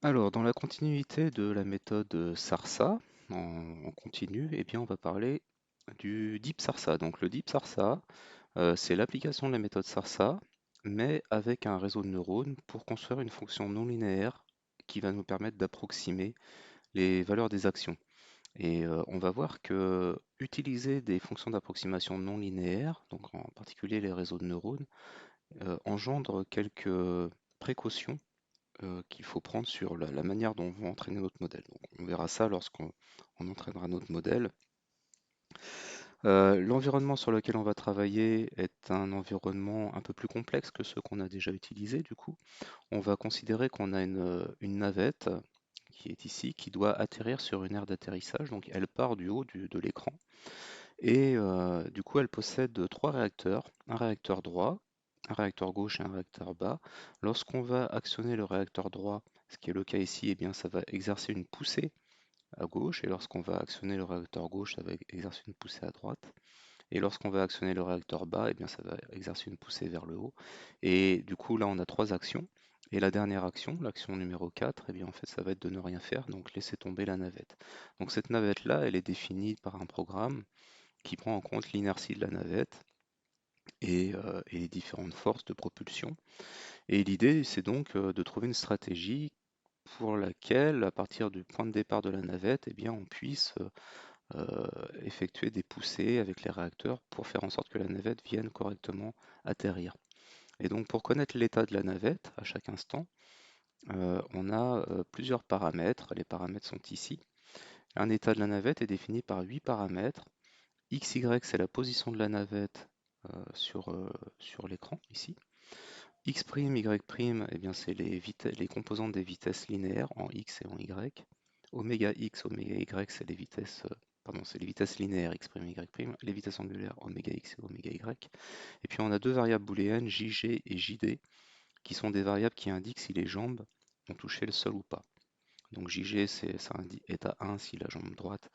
Alors, dans la continuité de la méthode SARSA, en continu, eh bien, on va parler du Deep SARSA. Donc, le Deep SARSA, c'est l'application de la méthode SARSA, mais avec un réseau de neurones pour construire une fonction non linéaire qui va nous permettre d'approximer les valeurs des actions. Et on va voir que utiliser des fonctions d'approximation non linéaires, donc en particulier les réseaux de neurones, engendre quelques précautions qu'il faut prendre sur la manière dont on va entraîner notre modèle. Donc, on verra ça lorsqu'on entraînera notre modèle. L'environnement sur lequel on va travailler est un environnement un peu plus complexe que ceux qu'on a déjà utilisés. Du coup, on va considérer qu'on a une navette qui est ici, qui doit atterrir sur une aire d'atterrissage. Donc, elle part du haut de l'écran. Et du coup, elle possède trois réacteurs, un réacteur droit, un réacteur gauche et un réacteur bas. Lorsqu'on va actionner le réacteur droit, ce qui est le cas ici, eh bien, ça va exercer une poussée à gauche, et lorsqu'on va actionner le réacteur gauche, ça va exercer une poussée à droite. Et lorsqu'on va actionner le réacteur bas, eh bien, ça va exercer une poussée vers le haut. Et du coup, là, on a trois actions. Et la dernière action, l'action numéro 4, eh bien, en fait, ça va être de ne rien faire, donc laisser tomber la navette. Donc cette navette-là, elle est définie par un programme qui prend en compte l'inertie de la navette et les différentes forces de propulsion. Et l'idée, c'est donc de trouver une stratégie pour laquelle, à partir du point de départ de la navette, eh bien, on puisse effectuer des poussées avec les réacteurs pour faire en sorte que la navette vienne correctement atterrir. Et donc, pour connaître l'état de la navette à chaque instant, on a plusieurs paramètres. Les paramètres sont ici. Un état de la navette est défini par 8 paramètres. XY, c'est la position de la navette sur l'écran ici. X', Y', eh bien, c'est les composantes des vitesses linéaires en X et en Y. Oméga X, oméga Y, c'est les vitesses, c'est les vitesses linéaires X', Y', les vitesses angulaires oméga X et oméga Y. Et puis on a deux variables booléennes, JG et JD, qui sont des variables qui indiquent si les jambes ont touché le sol ou pas. Donc JG, ça est à 1 si la jambe droite,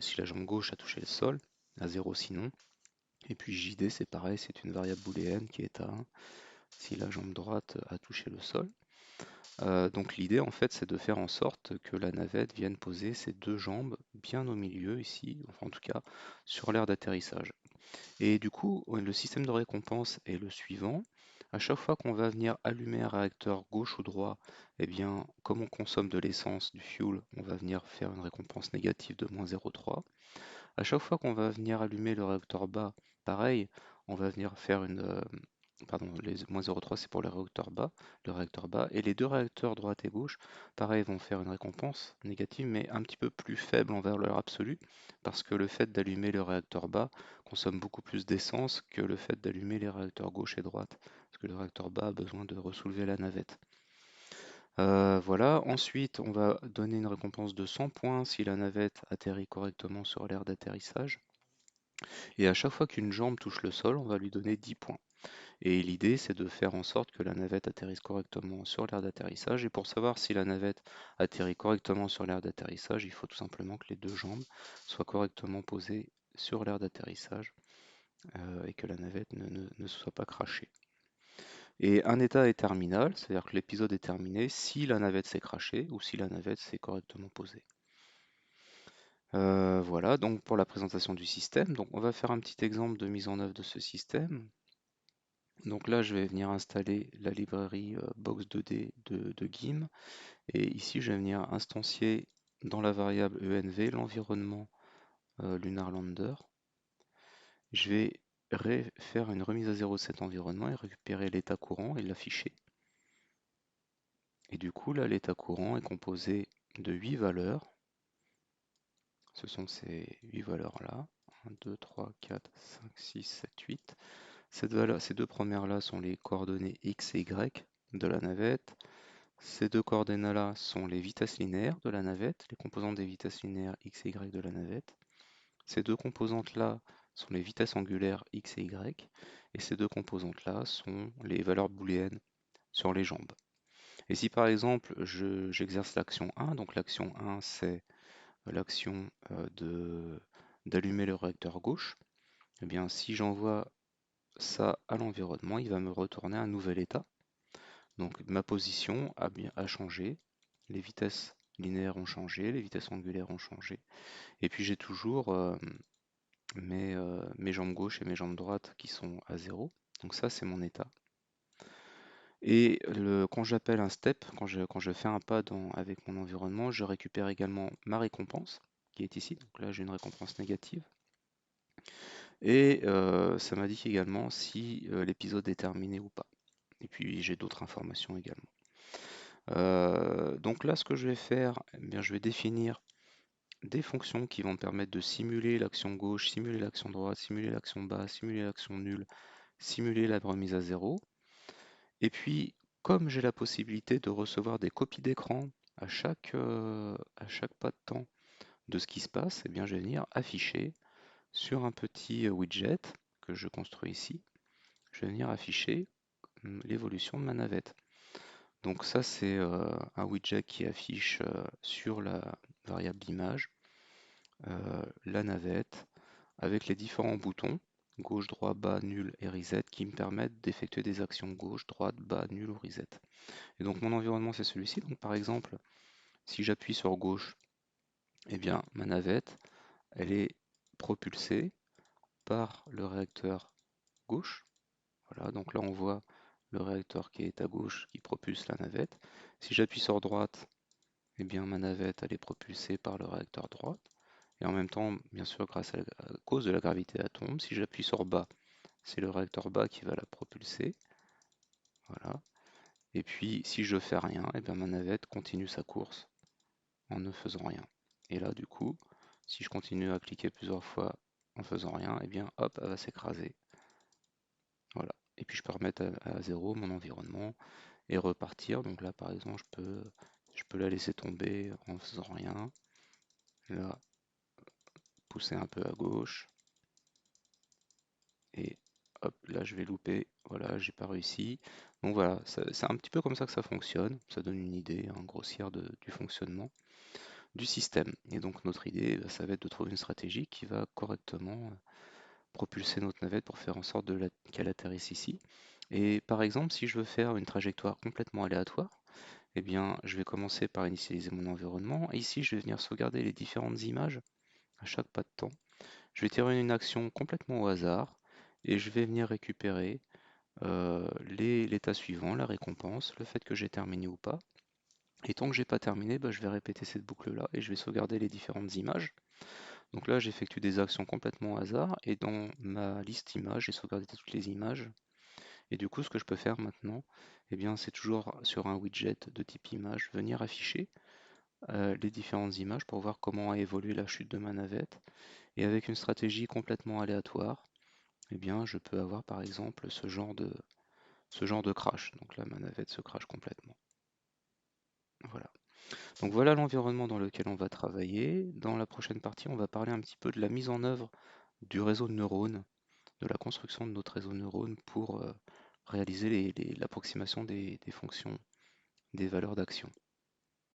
si la jambe gauche a touché le sol, à 0 sinon. Et puis JD, c'est pareil, c'est une variable booléenne qui est à 1 si la jambe droite a touché le sol. Donc l'idée en fait c'est de faire en sorte que la navette vienne poser ses deux jambes bien au milieu ici, enfin en tout cas sur l'aire d'atterrissage. Et du coup le système de récompense est le suivant. À chaque fois qu'on va venir allumer un réacteur gauche ou droit, eh bien comme on consomme de l'essence, du fuel, on va venir faire une récompense négative de moins 0,3. À chaque fois qu'on va venir allumer le réacteur bas, pareil, on va venir faire pardon, les moins 0,3 c'est pour le réacteur bas, et les deux réacteurs droite et gauche, pareil, vont faire une récompense négative, mais un petit peu plus faible en valeur absolue, parce que le fait d'allumer le réacteur bas consomme beaucoup plus d'essence que le fait d'allumer les réacteurs gauche et droite, parce que le réacteur bas a besoin de ressoulever la navette. Voilà, ensuite on va donner une récompense de 100 points si la navette atterrit correctement sur l'aire d'atterrissage. Et à chaque fois qu'une jambe touche le sol, on va lui donner 10 points. Et l'idée, c'est de faire en sorte que la navette atterrisse correctement sur l'aire d'atterrissage. Et pour savoir si la navette atterrit correctement sur l'aire d'atterrissage, il faut tout simplement que les deux jambes soient correctement posées sur l'aire d'atterrissage et que la navette ne soit pas crashée. Et un état est terminal, c'est-à-dire que l'épisode est terminé si la navette s'est crashée ou si la navette s'est correctement posée. Voilà donc pour la présentation du système. Donc on va faire un petit exemple de mise en œuvre de ce système. Donc là, je vais venir installer la librairie Box2D de GIM. Et ici, je vais venir instancier dans la variable env l'environnement Lunar Lander. Je vais faire une remise à zéro de cet environnement et récupérer l'état courant et l'afficher. Et du coup, là, l'état courant est composé de 8 valeurs. Ce sont ces 8 valeurs-là. 1, 2, 3, 4, 5, 6, 7, 8. Ces deux premières-là sont les coordonnées x et y de la navette. Ces deux coordonnées-là sont les vitesses linéaires de la navette, les composantes des vitesses linéaires x et y de la navette. Ces deux composantes-là sont les vitesses angulaires x et y. Et ces deux composantes-là sont les valeurs booléennes sur les jambes. Et si par exemple j'exerce l'action 1, donc l'action 1 c'est l'action d'allumer le réacteur gauche, eh bien si j'envoie ça à l'environnement, il va me retourner un nouvel état. Donc ma position a changé, les vitesses linéaires ont changé, les vitesses angulaires ont changé, et puis j'ai toujours mes jambes gauche et mes jambes droites qui sont à zéro. Donc ça, c'est mon état. Et quand j'appelle un step, quand je fais un pas avec mon environnement, je récupère également ma récompense, qui est ici. Donc là, j'ai une récompense négative. Et ça m'indique également si l'épisode est terminé ou pas. Et puis j'ai d'autres informations également. Donc là, ce que je vais faire, eh bien, je vais définir des fonctions qui vont me permettre de simuler l'action gauche, simuler l'action droite, simuler l'action bas, simuler l'action nulle, simuler la remise à zéro. Et puis, comme j'ai la possibilité de recevoir des copies d'écran à chaque pas de temps de ce qui se passe, eh bien, je vais venir afficher sur un petit widget que je construis ici. Je vais venir afficher l'évolution de ma navette. Donc ça, c'est un widget qui affiche sur la variable d'image la navette avec les différents boutons, gauche, droit, bas, nul et reset, qui me permettent d'effectuer des actions gauche, droite, bas, nul ou reset. Et donc mon environnement, c'est celui-ci. Donc par exemple, si j'appuie sur gauche, eh bien ma navette, elle est propulsée par le réacteur gauche. Voilà, donc là on voit le réacteur qui est à gauche qui propulse la navette. Si j'appuie sur droite, eh bien ma navette elle est propulsée par le réacteur droite. Et en même temps, bien sûr, à cause de la gravité de la tombe, si j'appuie sur bas, c'est le réacteur bas qui va la propulser. Voilà. Et puis si je fais rien, eh bien ma navette continue sa course en ne faisant rien. Et là, du coup, si je continue à cliquer plusieurs fois en faisant rien, eh bien hop, elle va s'écraser. Voilà. Et puis je peux remettre à zéro mon environnement et repartir. Donc là, par exemple, je peux la laisser tomber en faisant rien. Là, pousser un peu à gauche. Et hop, là, je vais louper. Voilà, j'ai pas réussi. Donc voilà, c'est un petit peu comme ça que ça fonctionne. Ça donne une idée grossière du fonctionnement du système. Et donc notre idée, ça va être de trouver une stratégie qui va correctement propulser notre navette pour faire en sorte qu'elle atterrisse ici. Et par exemple, si je veux faire une trajectoire complètement aléatoire, eh bien, je vais commencer par initialiser mon environnement. Et ici, je vais venir sauvegarder les différentes images à chaque pas de temps. Je vais tirer une action complètement au hasard et je vais venir récupérer l'état suivant, la récompense, le fait que j'ai terminé ou pas. Et tant que j'ai pas terminé, bah, je vais répéter cette boucle-là et je vais sauvegarder les différentes images. Donc là, j'effectue des actions complètement au hasard et dans ma liste images, j'ai sauvegardé toutes les images. Et du coup, ce que je peux faire maintenant, eh bien, c'est toujours sur un widget de type image, venir afficher les différentes images pour voir comment a évolué la chute de ma navette. Et avec une stratégie complètement aléatoire, eh bien, je peux avoir par exemple ce genre de crash. Donc là, ma navette se crache complètement. Voilà. Donc voilà l'environnement dans lequel on va travailler. Dans la prochaine partie, on va parler un petit peu de la mise en œuvre du réseau de neurones, de la construction de notre réseau de neurones pour réaliser l'approximation des fonctions, des valeurs d'action.